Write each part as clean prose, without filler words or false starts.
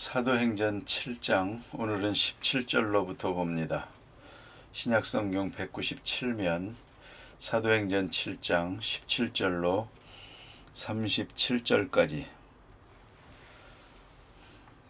사도행전 7장 오늘은 17절로부터 봅니다. 신약성경 197면 사도행전 7장 17절로 37절까지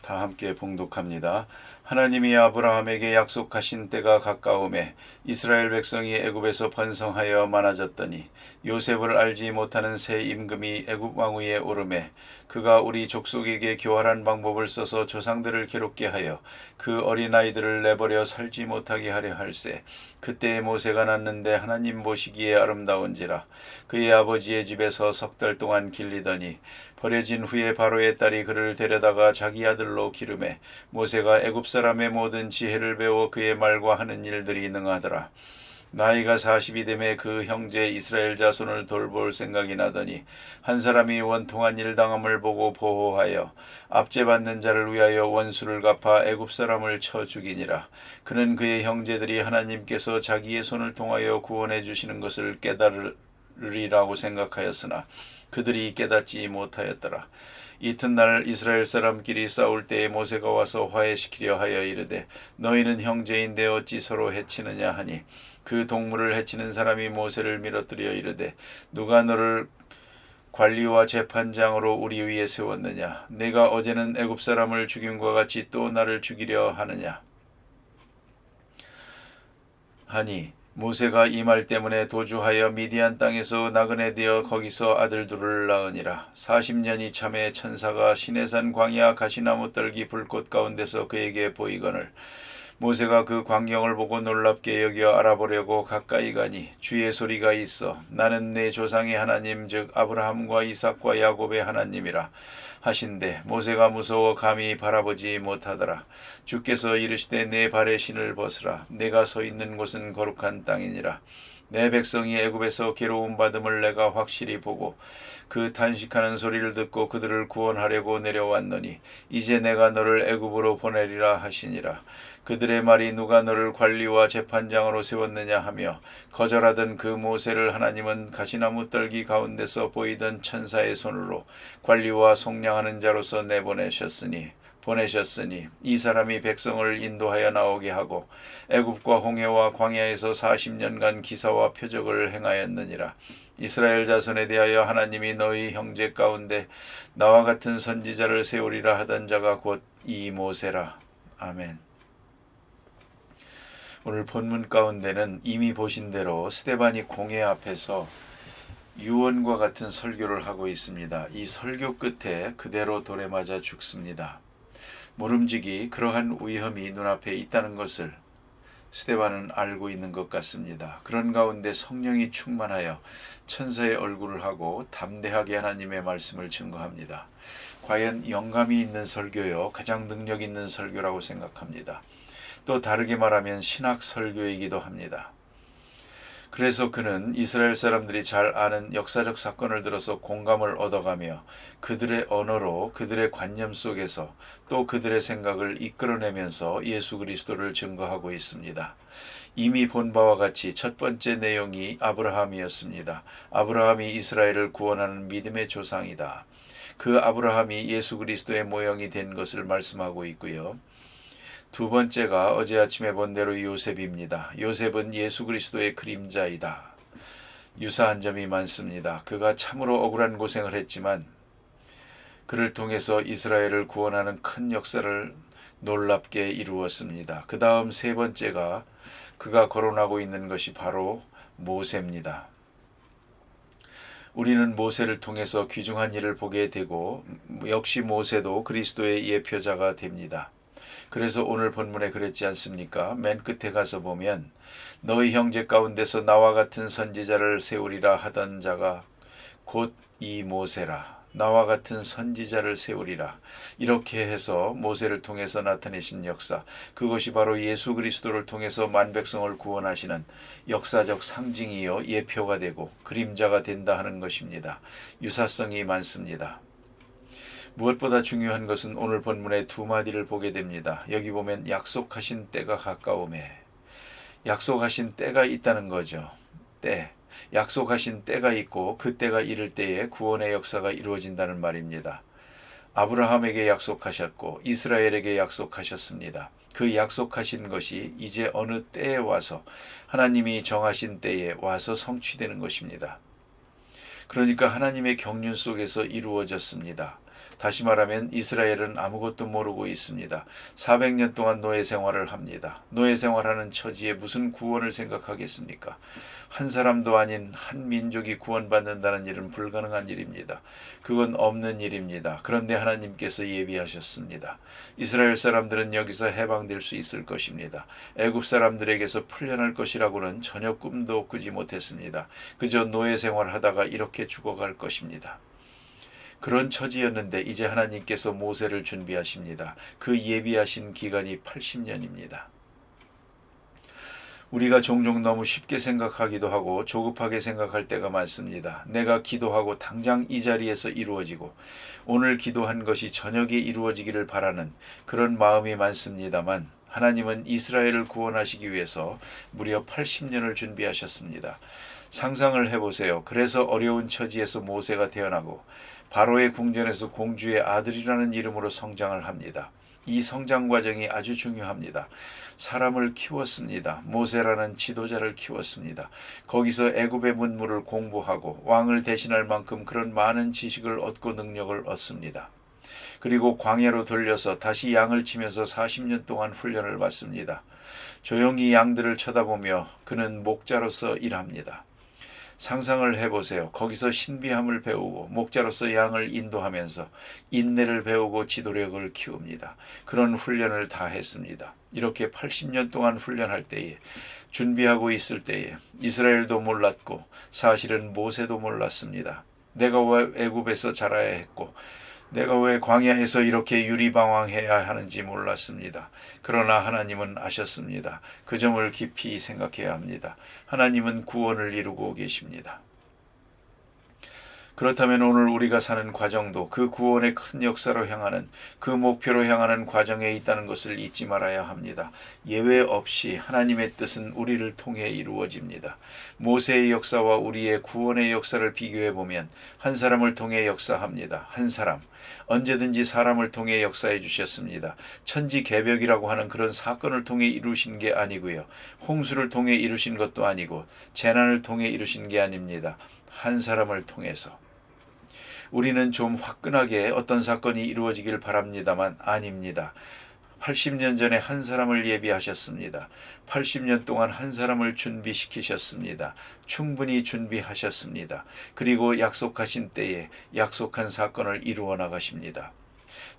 다 함께 봉독합니다. 하나님이 아브라함에게 약속하신 때가 가까우매 이스라엘 백성이 애굽에서 번성하여 많아졌더니 요셉을 알지 못하는 새 임금이 애굽 왕위에 오르매 그가 우리 족속에게 교활한 방법을 써서 조상들을 괴롭게 하여 그 어린아이들을 내버려 살지 못하게 하려 할세. 그때에 모세가 낳는데 하나님 보시기에 아름다운지라. 그의 아버지의 집에서 석 달 동안 길리더니 버려진 후에 바로의 딸이 그를 데려다가 자기 아들로 기르매 모세가 애굽 사람의 모든 지혜를 배워 그의 말과 하는 일들이 능하더라. 나이가 40이 되매 그 형제 이스라엘 자손을 돌볼 생각이 나더니 한 사람이 원통한 일당함을 보고 보호하여 압제받는 자를 위하여 원수를 갚아 애굽 사람을 쳐 죽이니라. 그는 그의 형제들이 하나님께서 자기의 손을 통하여 구원해 주시는 것을 깨달으리라고 생각하였으나 그들이 깨닫지 못하였더라. 이튿날 이스라엘 사람끼리 싸울 때에 모세가 와서 화해시키려 하여 이르되 너희는 형제인데 어찌 서로 해치느냐 하니 그 동물을 해치는 사람이 모세를 밀어뜨려 이르되 누가 너를 관리와 재판장으로 우리 위에 세웠느냐. 내가 어제는 애굽 사람을 죽임과 같이 또 나를 죽이려 하느냐 하니 모세가 이 말 때문에 도주하여 미디안 땅에서 나그네 되어 거기서 아들 둘을 낳으니라. 40년이 참에 천사가 시내산 광야 가시나무 떨기 불꽃 가운데서 그에게 보이거늘 모세가 그 광경을 보고 놀랍게 여겨 알아보려고 가까이 가니 주의 소리가 있어 나는 내 조상의 하나님 즉 아브라함과 이삭과 야곱의 하나님이라 하신대 모세가 무서워 감히 바라보지 못하더라. 주께서 이르시되 내 발의 신을 벗으라. 내가 서 있는 곳은 거룩한 땅이니라. 내 백성이 애굽에서 괴로움 받음을 내가 확실히 보고 그 탄식하는 소리를 듣고 그들을 구원하려고 내려왔노니 이제 내가 너를 애굽으로 보내리라 하시니라. 그들의 말이 누가 너를 관리와 재판장으로 세웠느냐 하며 거절하던 그 모세를 하나님은 가시나무 떨기 가운데서 보이던 천사의 손으로 관리와 속량하는 자로서 보내셨으니 이 사람이 백성을 인도하여 나오게 하고 애굽과 홍해와 광야에서 40년간 기사와 표적을 행하였느니라. 이스라엘 자손에 대하여 하나님이 너희 형제 가운데 나와 같은 선지자를 세우리라 하던 자가 곧 이 모세라. 아멘. 오늘 본문 가운데는 이미 보신 대로 스데반이 공회 앞에서 유언과 같은 설교를 하고 있습니다. 이 설교 끝에 그대로 돌에 맞아 죽습니다. 모름지기 그러한 위험이 눈앞에 있다는 것을 스데반은 알고 있는 것 같습니다. 그런 가운데 성령이 충만하여 천사의 얼굴을 하고 담대하게 하나님의 말씀을 증거합니다. 과연 영감이 있는 설교요, 가장 능력 있는 설교라고 생각합니다. 또 다르게 말하면 신학 설교이기도 합니다. 그래서 그는 이스라엘 사람들이 잘 아는 역사적 사건을 들어서 공감을 얻어가며 그들의 언어로 그들의 관념 속에서 또 그들의 생각을 이끌어내면서 예수 그리스도를 증거하고 있습니다. 이미 본 바와 같이 첫 번째 내용이 아브라함이었습니다. 아브라함이 이스라엘을 구원하는 믿음의 조상이다. 그 아브라함이 예수 그리스도의 모형이 된 것을 말씀하고 있고요. 두 번째가 어제 아침에 본 대로 요셉입니다. 요셉은 예수 그리스도의 그림자이다. 유사한 점이 많습니다. 그가 참으로 억울한 고생을 했지만 그를 통해서 이스라엘을 구원하는 큰 역사를 놀랍게 이루었습니다. 그 다음 세 번째가 그가 거론하고 있는 것이 바로 모세입니다. 우리는 모세를 통해서 귀중한 일을 보게 되고 역시 모세도 그리스도의 예표자가 됩니다. 그래서 오늘 본문에 그랬지 않습니까? 맨 끝에 가서 보면 너희 형제 가운데서 나와 같은 선지자를 세우리라 하던 자가 곧 이 모세라. 나와 같은 선지자를 세우리라. 이렇게 해서 모세를 통해서 나타내신 역사, 그것이 바로 예수 그리스도를 통해서 만백성을 구원하시는 역사적 상징이요 예표가 되고 그림자가 된다 하는 것입니다. 유사성이 많습니다. 무엇보다 중요한 것은 오늘 본문의 두 마디를 보게 됩니다. 여기 보면 약속하신 때가 가까우매, 약속하신 때가 있다는 거죠. 때, 약속하신 때가 있고 그 때가 이를 때에 구원의 역사가 이루어진다는 말입니다. 아브라함에게 약속하셨고 이스라엘에게 약속하셨습니다. 그 약속하신 것이 이제 어느 때에 와서 하나님이 정하신 때에 와서 성취되는 것입니다. 그러니까 하나님의 경륜 속에서 이루어졌습니다. 다시 말하면 이스라엘은 아무것도 모르고 있습니다. 400년 동안 노예 생활을 합니다. 노예 생활하는 처지에 무슨 구원을 생각하겠습니까? 한 사람도 아닌 한 민족이 구원받는다는 일은 불가능한 일입니다. 그건 없는 일입니다. 그런데 하나님께서 예비하셨습니다. 이스라엘 사람들은 여기서 해방될 수 있을 것입니다. 애굽 사람들에게서 풀려날 것이라고는 전혀 꿈도 꾸지 못했습니다. 그저 노예 생활하다가 이렇게 죽어갈 것입니다. 그런 처지였는데 이제 하나님께서 모세를 준비하십니다. 그 예비하신 기간이 80년입니다. 우리가 종종 너무 쉽게 생각하기도 하고 조급하게 생각할 때가 많습니다. 내가 기도하고 당장 이 자리에서 이루어지고 오늘 기도한 것이 저녁에 이루어지기를 바라는 그런 마음이 많습니다만 하나님은 이스라엘을 구원하시기 위해서 무려 80년을 준비하셨습니다. 상상을 해보세요. 그래서 어려운 처지에서 모세가 태어나고 바로의 궁전에서 공주의 아들이라는 이름으로 성장을 합니다. 이 성장 과정이 아주 중요합니다. 사람을 키웠습니다. 모세라는 지도자를 키웠습니다. 거기서 애굽의 문물을 공부하고 왕을 대신할 만큼 그런 많은 지식을 얻고 능력을 얻습니다. 그리고 광야로 돌려서 다시 양을 치면서 40년 동안 훈련을 받습니다. 조용히 양들을 쳐다보며 그는 목자로서 일합니다. 상상을 해보세요. 거기서 신비함을 배우고 목자로서 양을 인도하면서 인내를 배우고 지도력을 키웁니다. 그런 훈련을 다 했습니다. 이렇게 80년 동안 훈련할 때에 준비하고 있을 때에 이스라엘도 몰랐고 사실은 모세도 몰랐습니다. 내가 왜 애굽에서 자라야 했고 내가 왜 광야에서 이렇게 유리방황해야 하는지 몰랐습니다. 그러나 하나님은 아셨습니다. 그 점을 깊이 생각해야 합니다. 하나님은 구원을 이루고 계십니다. 그렇다면 오늘 우리가 사는 과정도 그 구원의 큰 역사로 향하는 그 목표로 향하는 과정에 있다는 것을 잊지 말아야 합니다. 예외 없이 하나님의 뜻은 우리를 통해 이루어집니다. 모세의 역사와 우리의 구원의 역사를 비교해 보면 한 사람을 통해 역사합니다. 한 사람. 언제든지 사람을 통해 역사해 주셨습니다. 천지개벽이라고 하는 그런 사건을 통해 이루신 게 아니고요. 홍수를 통해 이루신 것도 아니고 재난을 통해 이루신 게 아닙니다. 한 사람을 통해서. 우리는 좀 화끈하게 어떤 사건이 이루어지길 바랍니다만 아닙니다. 80년 전에 한 사람을 예비하셨습니다. 80년 동안 한 사람을 준비시키셨습니다. 충분히 준비하셨습니다. 그리고 약속하신 때에 약속한 사건을 이루어 나가십니다.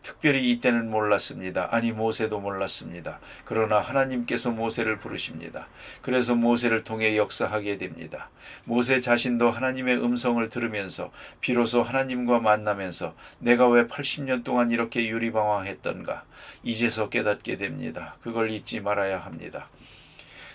특별히 이때는 몰랐습니다. 아니 모세도 몰랐습니다. 그러나 하나님께서 모세를 부르십니다. 그래서 모세를 통해 역사하게 됩니다. 모세 자신도 하나님의 음성을 들으면서 비로소 하나님과 만나면서 내가 왜 80년 동안 이렇게 유리방황했던가 이제서 깨닫게 됩니다. 그걸 잊지 말아야 합니다.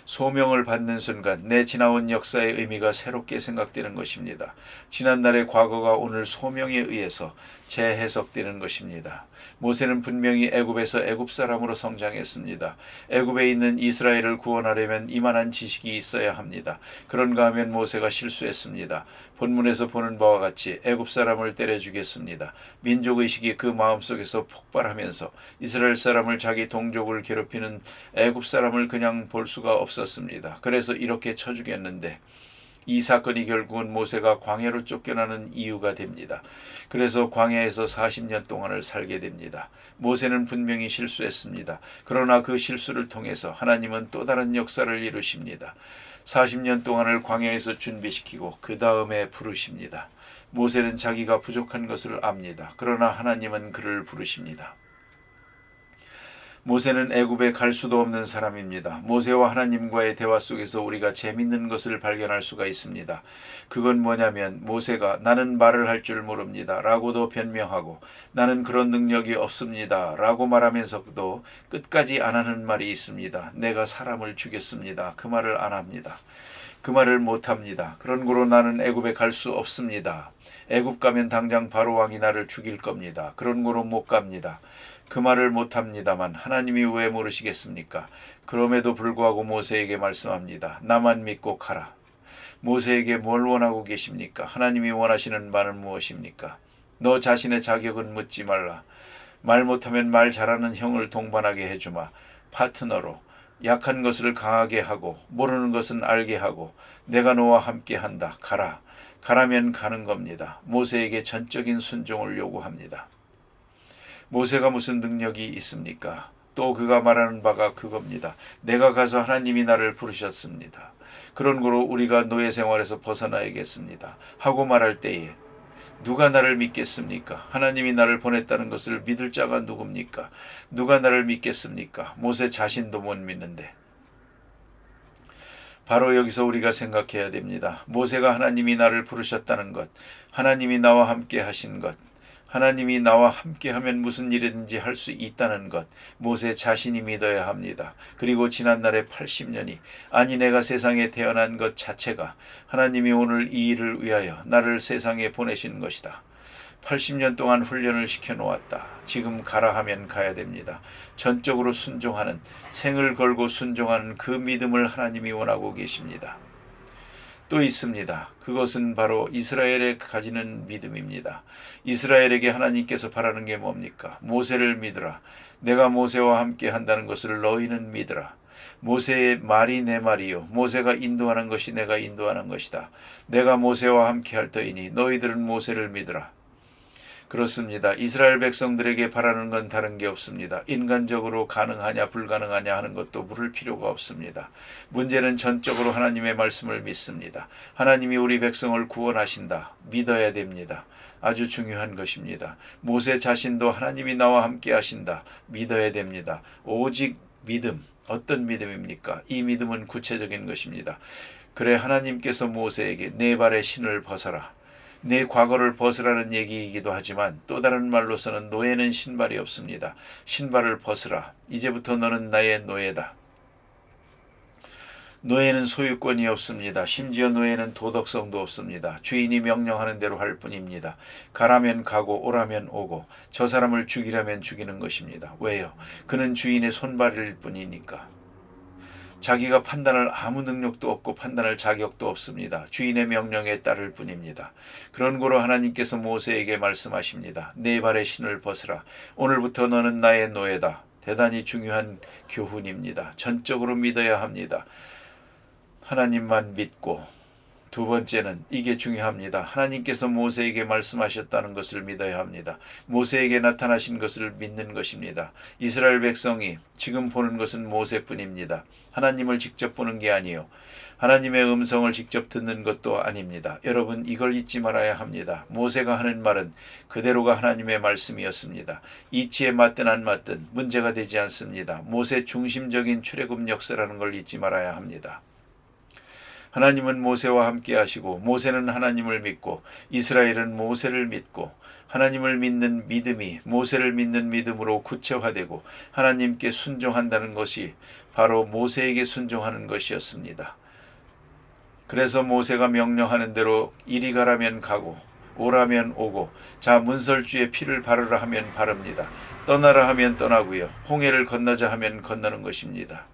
소명을 받는 순간 내 지나온 역사의 의미가 새롭게 생각되는 것입니다. 지난날의 과거가 오늘 소명에 의해서 재해석되는 것입니다. 모세는 분명히 애굽에서 애굽 사람으로 성장했습니다. 애굽에 있는 이스라엘을 구원하려면 이만한 지식이 있어야 합니다. 그런가 하면 모세가 실수했습니다. 본문에서 보는 바와 같이 애굽 사람을 때려 죽였습니다. 민족의식이 그 마음속에서 폭발하면서 이스라엘 사람을 자기 동족을 괴롭히는 애굽 사람을 그냥 볼 수가 없었습니다. 그래서 이렇게 쳐 죽였는데 이 사건이 결국은 모세가 광야로 쫓겨나는 이유가 됩니다. 그래서 광야에서 40년 동안을 살게 됩니다. 모세는 분명히 실수했습니다. 그러나 그 실수를 통해서 하나님은 또 다른 역사를 이루십니다. 40년 동안을 광야에서 준비시키고 그 다음에 부르십니다. 모세는 자기가 부족한 것을 압니다. 그러나 하나님은 그를 부르십니다. 모세는 애굽에 갈 수도 없는 사람입니다. 모세와 하나님과의 대화 속에서 우리가 재밌는 것을 발견할 수가 있습니다. 그건 뭐냐면 모세가 나는 말을 할 줄 모릅니다 라고도 변명하고 나는 그런 능력이 없습니다 라고 말하면서도 끝까지 안 하는 말이 있습니다. 내가 사람을 죽였습니다. 그 말을 안 합니다. 그 말을 못합니다. 그런 거로 나는 애굽에 갈 수 없습니다. 애굽 가면 당장 바로 왕이 나를 죽일 겁니다. 그런 거로 못 갑니다. 그 말을 못합니다만 하나님이 왜 모르시겠습니까? 그럼에도 불구하고 모세에게 말씀합니다. 나만 믿고 가라. 모세에게 뭘 원하고 계십니까? 하나님이 원하시는 바는 무엇입니까? 너 자신의 자격은 묻지 말라. 말 못하면 말 잘하는 형을 동반하게 해주마. 파트너로 약한 것을 강하게 하고 모르는 것은 알게 하고 내가 너와 함께 한다. 가라. 가라면 가는 겁니다. 모세에게 전적인 순종을 요구합니다. 모세가 무슨 능력이 있습니까? 또 그가 말하는 바가 그겁니다. 내가 가서 하나님이 나를 부르셨습니다. 그런 거로 우리가 노예 생활에서 벗어나야겠습니다. 하고 말할 때에 누가 나를 믿겠습니까? 하나님이 나를 보냈다는 것을 믿을 자가 누굽니까? 누가 나를 믿겠습니까? 모세 자신도 못 믿는데. 바로 여기서 우리가 생각해야 됩니다. 모세가 하나님이 나를 부르셨다는 것, 하나님이 나와 함께 하신 것, 하나님이 나와 함께하면 무슨 일이든지 할 수 있다는 것, 모세 자신이 믿어야 합니다. 그리고 지난날의 80년이, 아니 내가 세상에 태어난 것 자체가 하나님이 오늘 이 일을 위하여 나를 세상에 보내신 것이다. 80년 동안 훈련을 시켜놓았다. 지금 가라 하면 가야 됩니다. 전적으로 순종하는, 생을 걸고 순종하는 그 믿음을 하나님이 원하고 계십니다. 또 있습니다. 그것은 바로 이스라엘에 가지는 믿음입니다. 이스라엘에게 하나님께서 바라는 게 뭡니까? 모세를 믿으라. 내가 모세와 함께 한다는 것을 너희는 믿으라. 모세의 말이 내 말이요. 모세가 인도하는 것이 내가 인도하는 것이다. 내가 모세와 함께 할 터이니 너희들은 모세를 믿으라. 그렇습니다. 이스라엘 백성들에게 바라는 건 다른 게 없습니다. 인간적으로 가능하냐 불가능하냐 하는 것도 물을 필요가 없습니다. 문제는 전적으로 하나님의 말씀을 믿습니다. 하나님이 우리 백성을 구원하신다. 믿어야 됩니다. 아주 중요한 것입니다. 모세 자신도 하나님이 나와 함께 하신다. 믿어야 됩니다. 오직 믿음. 어떤 믿음입니까? 이 믿음은 구체적인 것입니다. 그래 하나님께서 모세에게 네 발의 신을 벗어라. 내 과거를 벗으라는 얘기이기도 하지만 또 다른 말로서는 노예는 신발이 없습니다. 신발을 벗으라. 이제부터 너는 나의 노예다. 노예는 소유권이 없습니다. 심지어 노예는 도덕성도 없습니다. 주인이 명령하는 대로 할 뿐입니다. 가라면 가고 오라면 오고 저 사람을 죽이라면 죽이는 것입니다. 왜요? 그는 주인의 손발일 뿐이니까. 자기가 판단할 아무 능력도 없고 판단할 자격도 없습니다. 주인의 명령에 따를 뿐입니다. 그런 고로 하나님께서 모세에게 말씀하십니다. 네 발의 신을 벗으라. 오늘부터 너는 나의 노예다. 대단히 중요한 교훈입니다. 전적으로 믿어야 합니다. 하나님만 믿고, 두 번째는 이게 중요합니다. 하나님께서 모세에게 말씀하셨다는 것을 믿어야 합니다. 모세에게 나타나신 것을 믿는 것입니다. 이스라엘 백성이 지금 보는 것은 모세뿐입니다. 하나님을 직접 보는 게 아니에요. 하나님의 음성을 직접 듣는 것도 아닙니다. 여러분 이걸 잊지 말아야 합니다. 모세가 하는 말은 그대로가 하나님의 말씀이었습니다. 이치에 맞든 안 맞든 문제가 되지 않습니다. 모세 중심적인 출애굽 역사라는 걸 잊지 말아야 합니다. 하나님은 모세와 함께 하시고 모세는 하나님을 믿고 이스라엘은 모세를 믿고 하나님을 믿는 믿음이 모세를 믿는 믿음으로 구체화되고 하나님께 순종한다는 것이 바로 모세에게 순종하는 것이었습니다. 그래서 모세가 명령하는 대로 이리 가라면 가고 오라면 오고 자 문설주에 피를 바르라 하면 바릅니다. 떠나라 하면 떠나고요. 홍해를 건너자 하면 건너는 것입니다.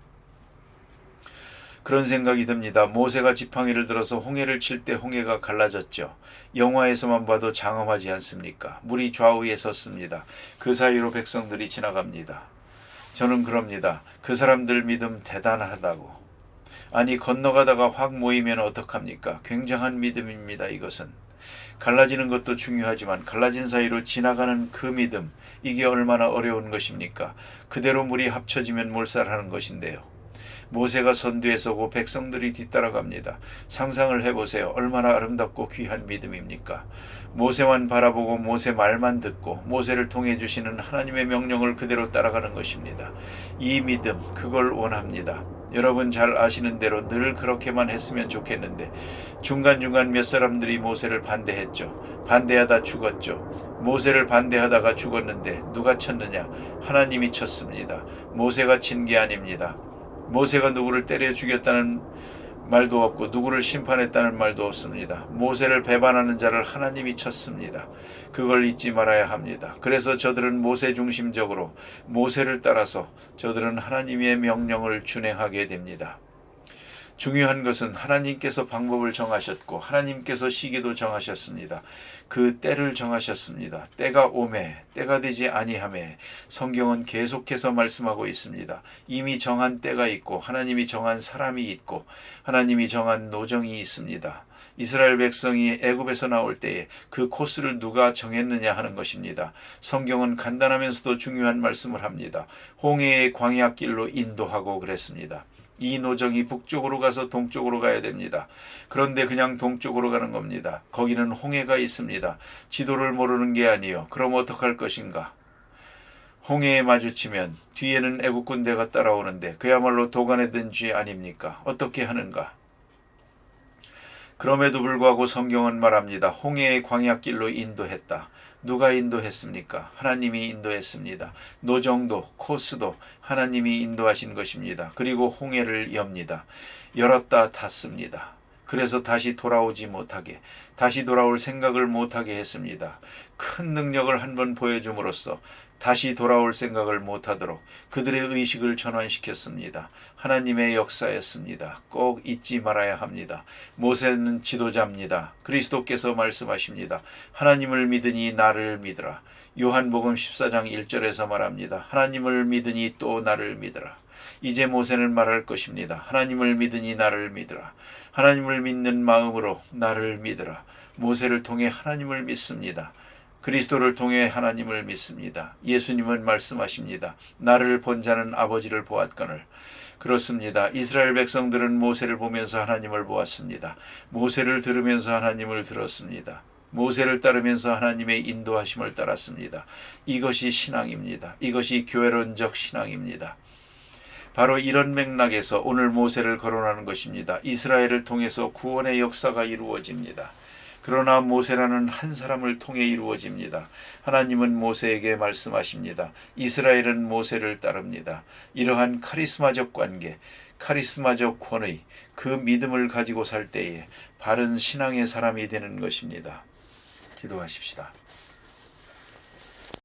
그런 생각이 듭니다. 모세가 지팡이를 들어서 홍해를 칠 때 홍해가 갈라졌죠. 영화에서만 봐도 장엄하지 않습니까? 물이 좌우에 섰습니다. 그 사이로 백성들이 지나갑니다. 저는 그럽니다. 그 사람들 믿음 대단하다고. 아니 건너가다가 확 모이면 어떡합니까? 굉장한 믿음입니다. 이것은. 갈라지는 것도 중요하지만 갈라진 사이로 지나가는 그 믿음, 이게 얼마나 어려운 것입니까? 그대로 물이 합쳐지면 몰살하는 것인데요. 모세가 선두에 서고 백성들이 뒤따라갑니다. 상상을 해보세요. 얼마나 아름답고 귀한 믿음입니까? 모세만 바라보고 모세 말만 듣고 모세를 통해 주시는 하나님의 명령을 그대로 따라가는 것입니다. 이 믿음, 그걸 원합니다. 여러분 잘 아시는 대로 늘 그렇게만 했으면 좋겠는데 중간중간 몇 사람들이 모세를 반대했죠. 반대하다 죽었죠. 모세를 반대하다가 죽었는데 누가 쳤느냐? 하나님이 쳤습니다. 모세가 친 게 아닙니다. 모세가 누구를 때려 죽였다는 말도 없고 누구를 심판했다는 말도 없습니다. 모세를 배반하는 자를 하나님이 쳤습니다. 그걸 잊지 말아야 합니다. 그래서 저들은 모세 중심적으로 모세를 따라서 저들은 하나님의 명령을 준행하게 됩니다. 중요한 것은 하나님께서 방법을 정하셨고 하나님께서 시기도 정하셨습니다. 그 때를 정하셨습니다. 때가 오매 때가 되지 아니하매 성경은 계속해서 말씀하고 있습니다. 이미 정한 때가 있고 하나님이 정한 사람이 있고 하나님이 정한 노정이 있습니다. 이스라엘 백성이 애굽에서 나올 때에 그 코스를 누가 정했느냐 하는 것입니다. 성경은 간단하면서도 중요한 말씀을 합니다. 홍해의 광야길로 인도하고 그랬습니다. 이 노정이 북쪽으로 가서 동쪽으로 가야 됩니다. 그런데 그냥 동쪽으로 가는 겁니다. 거기는 홍해가 있습니다. 지도를 모르는 게 아니요. 그럼 어떡할 것인가? 홍해에 마주치면 뒤에는 애국 군대가 따라오는데 그야말로 도간에 든 쥐 아닙니까? 어떻게 하는가? 그럼에도 불구하고 성경은 말합니다. 홍해의 광야길로 인도했다. 누가 인도했습니까? 하나님이 인도했습니다. 노정도 코스도 하나님이 인도하신 것입니다. 그리고 홍해를 엽니다. 열었다 닫습니다. 그래서 다시 돌아오지 못하게, 다시 돌아올 생각을 못하게 했습니다. 큰 능력을 한번 보여줌으로써 다시 돌아올 생각을 못하도록 그들의 의식을 전환시켰습니다. 하나님의 역사였습니다. 꼭 잊지 말아야 합니다. 모세는 지도자입니다. 그리스도께서 말씀하십니다. 하나님을 믿으니 나를 믿으라. 요한복음 14장 1절에서 말합니다. 하나님을 믿으니 또 나를 믿으라. 이제 모세는 말할 것입니다. 하나님을 믿으니 나를 믿으라. 하나님을 믿는 마음으로 나를 믿으라. 모세를 통해 하나님을 믿습니다. 그리스도를 통해 하나님을 믿습니다. 예수님은 말씀하십니다. 나를 본 자는 아버지를 보았거늘. 그렇습니다. 이스라엘 백성들은 모세를 보면서 하나님을 보았습니다. 모세를 들으면서 하나님을 들었습니다. 모세를 따르면서 하나님의 인도하심을 따랐습니다. 이것이 신앙입니다. 이것이 교회론적 신앙입니다. 바로 이런 맥락에서 오늘 모세를 거론하는 것입니다. 이스라엘을 통해서 구원의 역사가 이루어집니다. 그러나 모세라는 한 사람을 통해 이루어집니다. 하나님은 모세에게 말씀하십니다. 이스라엘은 모세를 따릅니다. 이러한 카리스마적 관계, 카리스마적 권의, 그 믿음을 가지고 살 때에 바른 신앙의 사람이 되는 것입니다. 기도하십시다.